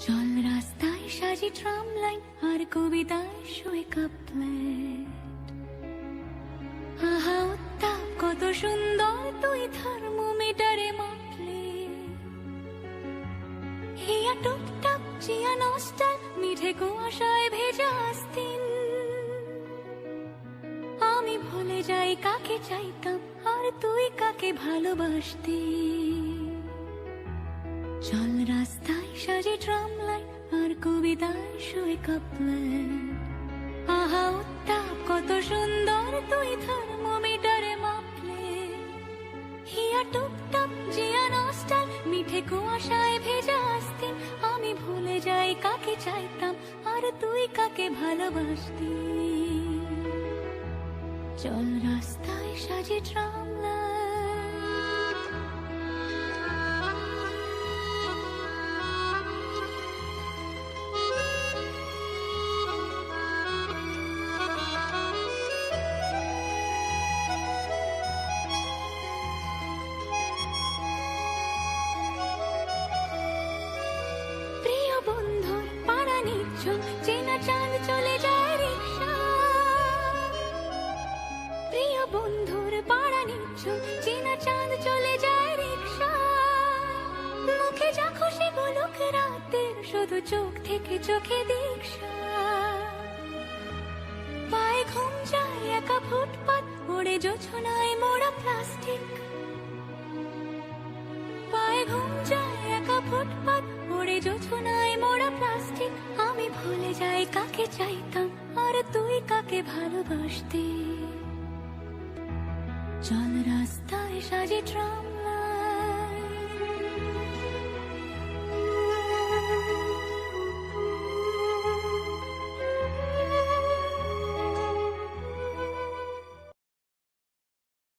চল রাস্তায় সাজি ট্রাম লাইন আর কবিতায় শুয়ে কাপলেট। আহা উত্তাপ কত সুন্দর তুই থার্মোমিটারে মাপলে। হিয়া টুপটাপ চিয়া নস্টাল মিঠে কুয়াশায় ভেজা আস্তিন। আমি ভুলে যাই কাকে চাইতাম আর তুই কাকে ভালোবাসতি। চল রাস্তায় সাজে ট্রাম লাইন আর কবিতায় শুয়ে কাপলেট। আহা উত্তাপ কত সুন্দর তুই থার্মোমিটারে মাপলে। হিয়া টুপটাপ জিয়া নস্টাল মিঠে কুয়াশায় ভেজা আস্তিন। আমি ভুলে যাই কাকে চাইতাম আর তুই কাকে ভালোবাসতি। চল রাস্তায় সাজে ট্রাম লাইন। প্রিয় বন্ধুর পাড়া নিচ্ছুম চেনা চাঁদ চলে যায় রিক্সা। প্রিয় বন্ধুর পাড়া নিচ্ছুম চেনা চাঁদ চলে যায় রিক্সা। মুখে যা খুশি বলুক রাতের শুধু চোখ থেকে চোখে দীক্ষা। পায়ে ঘুম যায় একা ফুটপাত ওড়ে জোছনায় মোড়া প্লাস্টিক। পায়ে ঘুম যায় একা ফুটপাত ওড়ে জোছনায় মোড়া প্লাস্টিক। আমি ভুলে যাই কাকে চাইতাম আর তুই কাকে ভালোবাসতি। চল রাস্তায় সাজে ট্রাম